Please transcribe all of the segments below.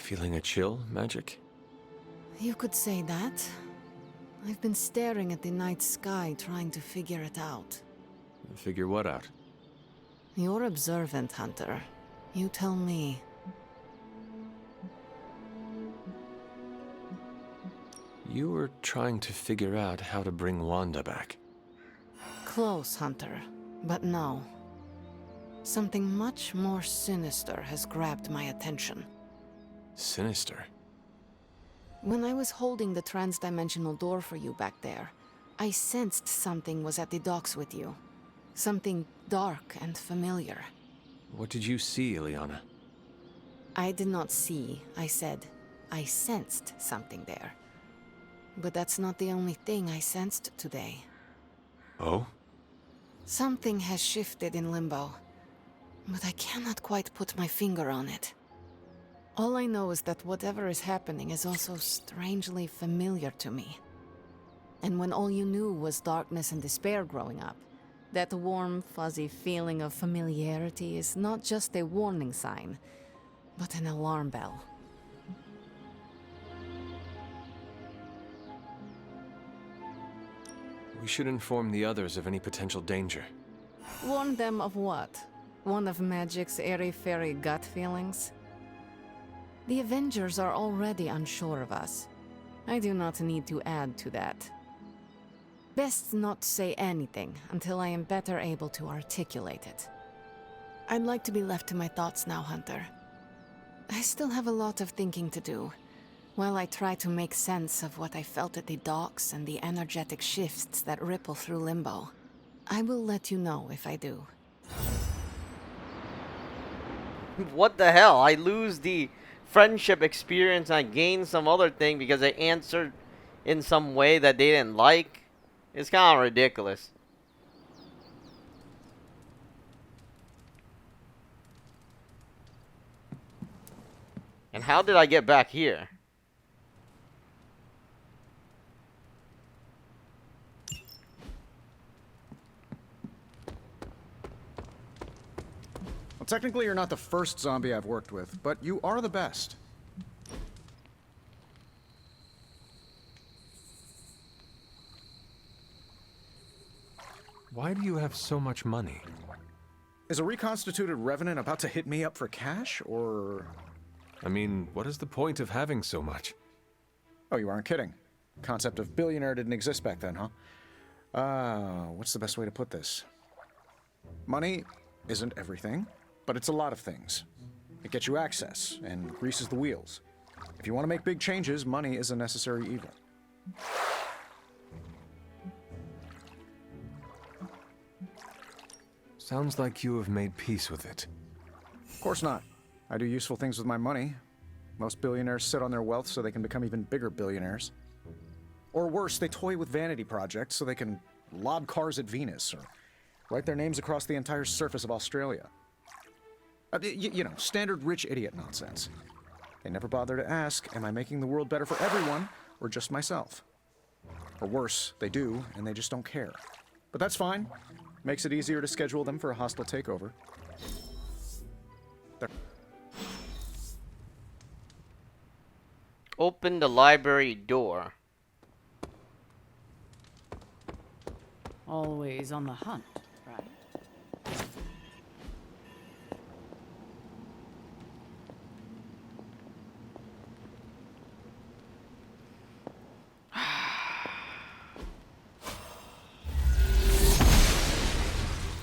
Feeling a chill, Magic? You could say that. I've been staring at the night sky trying to figure it out. Figure what out? You're observant, Hunter. You tell me. You were trying to figure out how to bring Wanda back. Close, Hunter. But no. Something much more sinister has grabbed my attention. Sinister? When I was holding the trans-dimensional door for you back there, I sensed something was at the docks with you. Something dark and familiar. What did you see, Ileana? I did not see, I said. I sensed something there. But that's not the only thing I sensed today. Oh? Something has shifted in Limbo, but I cannot quite put my finger on it. All I know is that whatever is happening is also strangely familiar to me. And when all you knew was darkness and despair growing up, that warm, fuzzy feeling of familiarity is not just a warning sign, but an alarm bell. We should inform the others of any potential danger. Warn them of what? One of Magic's airy-fairy gut feelings? The Avengers are already unsure of us. I do not need to add to that. Best not say anything until I am better able to articulate it. I'd like to be left to my thoughts now, Hunter. I still have a lot of thinking to do, while I try to make sense of what I felt at the docks and the energetic shifts that ripple through Limbo. I will let you know if I do. What the hell? I lose the friendship experience and I gain some other thing because I answered in some way that they didn't like? It's kind of ridiculous. And how did I get back here? Well, technically you're not the first zombie I've worked with, but you are the best. Why do you have so much money? Is a reconstituted revenant about to hit me up for cash, or... I mean, what is the point of having so much? Oh, you aren't kidding. Concept of billionaire didn't exist back then, huh? What's the best way to put this? Money isn't everything, but it's a lot of things. It gets you access and greases the wheels. If you want to make big changes, money is a necessary evil. Sounds like you have made peace with it. Of course not. I do useful things with my money. Most billionaires sit on their wealth so they can become even bigger billionaires. Or worse, they toy with vanity projects so they can lob cars at Venus or write their names across the entire surface of Australia. You know, standard rich idiot nonsense. They never bother to ask, am I making the world better for everyone or just myself? Or worse, they do, and they just don't care. But that's fine. Makes it easier to schedule them for a hostile takeover. There. Open the library door. Always on the hunt, right?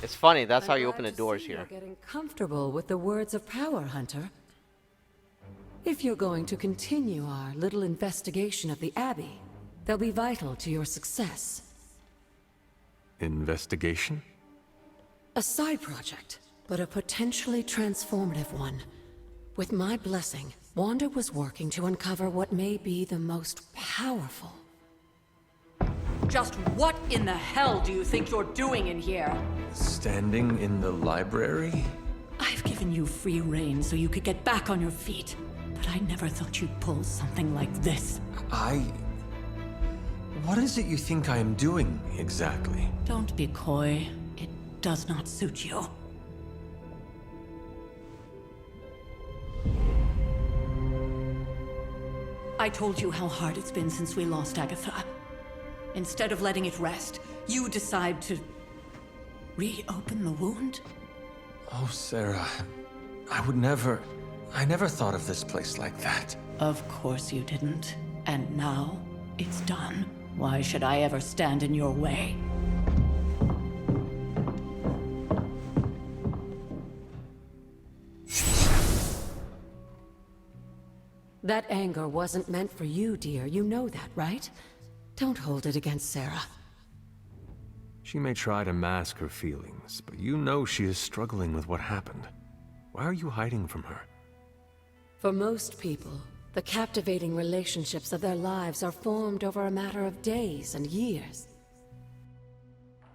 It's funny, that's how I'm you glad open the to doors see here. You're getting comfortable with the words of power, Hunter. If you're going to continue our little investigation of the Abbey, they'll be vital to your success. Investigation? A side project, but a potentially transformative one. With my blessing, Wanda was working to uncover what may be the most powerful. Just what in the hell do you think you're doing in here? Standing in the library? I've given you free rein so you could get back on your feet. But I never thought you'd pull something like this. What is it you think I am doing, exactly? Don't be coy. It does not suit you. I told you how hard it's been since we lost Agatha. Instead of letting it rest, you decide to reopen the wound? Oh, Sarah. I never thought of this place like that. Of course you didn't. And now, it's done. Why should I ever stand in your way? That anger wasn't meant for you, dear. You know that, right? Don't hold it against Sarah. She may try to mask her feelings, but you know she is struggling with what happened. Why are you hiding from her? For most people, the captivating relationships of their lives are formed over a matter of days and years.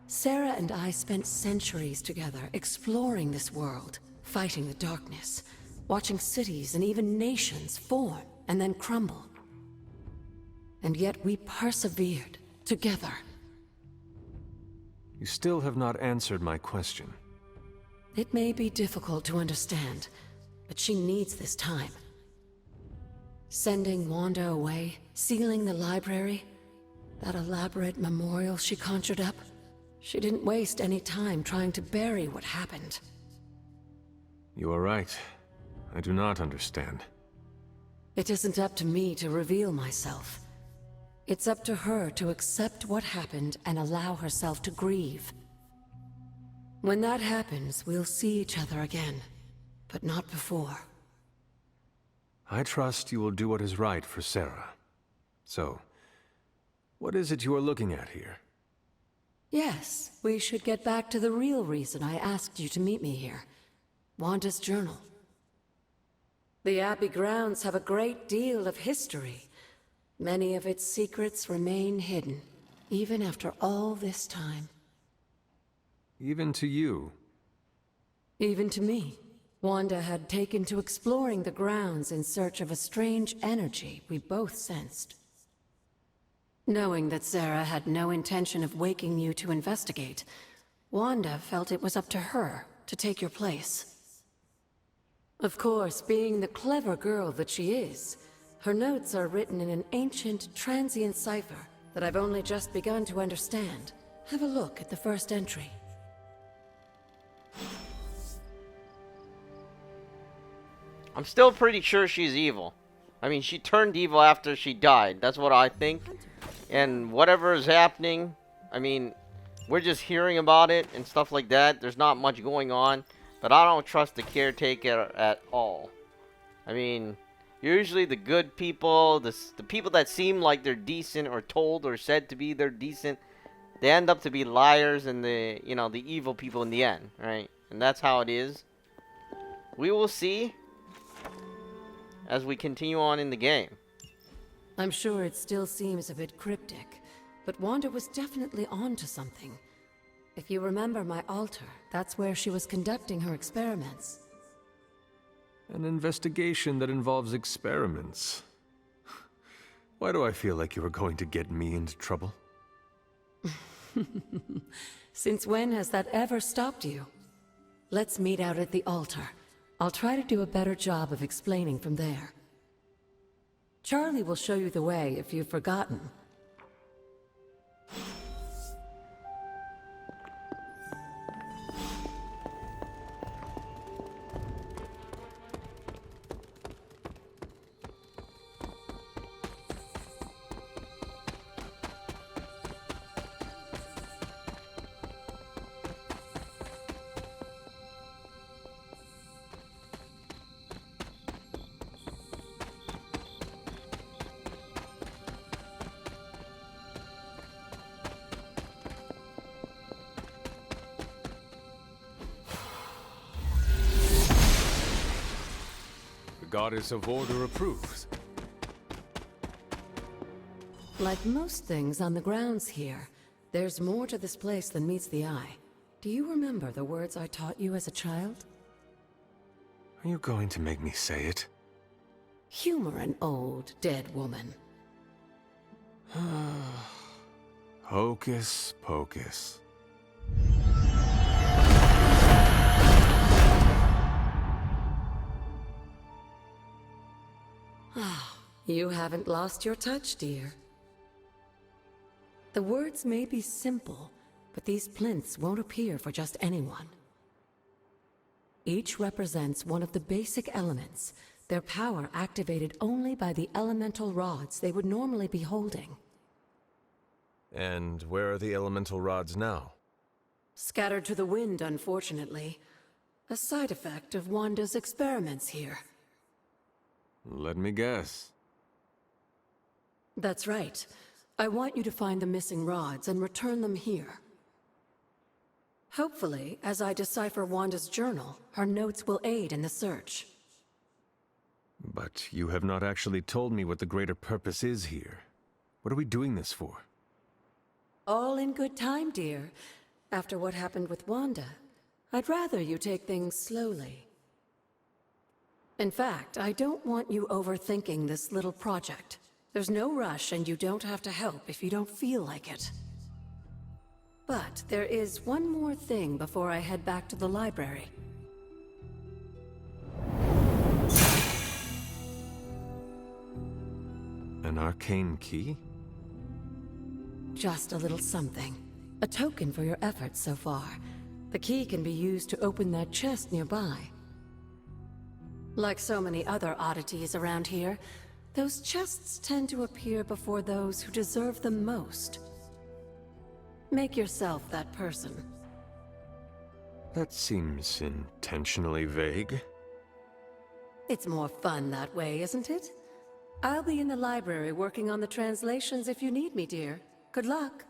Sarah and I spent centuries together exploring this world, fighting the darkness, watching cities and even nations form and then crumble. And yet we persevered, together. You still have not answered my question. It may be difficult to understand, but she needs this time. Sending Wanda away, sealing the library, that elaborate memorial she conjured up, she didn't waste any time trying to bury what happened. You are right. I do not understand. It isn't up to me to reveal myself. It's up to her to accept what happened and allow herself to grieve. When that happens, we'll see each other again, but not before. I trust you will do what is right for Sarah. So, what is it you are looking at here? Yes, we should get back to the real reason I asked you to meet me here. Wanda's journal. The Abbey grounds have a great deal of history. Many of its secrets remain hidden, even after all this time. Even to you? Even to me. Wanda had taken to exploring the grounds in search of a strange energy we both sensed. Knowing that Sarah had no intention of waking you to investigate, Wanda felt it was up to her to take your place. Of course, being the clever girl that she is, her notes are written in an ancient, transient cipher that I've only just begun to understand. Have a look at the first entry. I'm still pretty sure she's evil. I mean, she turned evil after she died. That's what I think. And whatever is happening, I mean, we're just hearing about it and stuff like that. There's not much going on. But I don't trust the caretaker at all. I mean, usually the good people, the people that seem like they're decent or told or said to be they're decent, they end up to be liars and the evil people in the end, right? And that's how it is. We will see as we continue on in the game. I'm sure it still seems a bit cryptic, but Wanda was definitely onto something. If you remember my altar, that's where she was conducting her experiments. An investigation that involves experiments. Why do I feel like you are going to get me into trouble? Since when has that ever stopped you? Let's meet out at the altar. I'll try to do a better job of explaining from there. Charlie will show you the way if you've forgotten. Goddess of Order approves. Like most things on the grounds here, there's more to this place than meets the eye. Do you remember the words I taught you as a child? Are you going to make me say it? Humor an old, dead woman. Hocus pocus. You haven't lost your touch, dear. The words may be simple, but these plinths won't appear for just anyone. Each represents one of the basic elements, their power activated only by the elemental rods they would normally be holding. And where are the elemental rods now? Scattered to the wind, unfortunately. A side effect of Wanda's experiments here. Let me guess. That's right. I want you to find the missing rods and return them here. Hopefully, as I decipher Wanda's journal, her notes will aid in the search. But you have not actually told me what the greater purpose is here. What are we doing this for? All in good time, dear. After what happened with Wanda, I'd rather you take things slowly. In fact, I don't want you overthinking this little project. There's no rush, and you don't have to help if you don't feel like it. But there is one more thing before I head back to the library. An arcane key? Just a little something. A token for your efforts so far. The key can be used to open that chest nearby. Like so many other oddities around here, those chests tend to appear before those who deserve them most. Make yourself that person. That seems intentionally vague. It's more fun that way, isn't it? I'll be in the library working on the translations if you need me, dear. Good luck.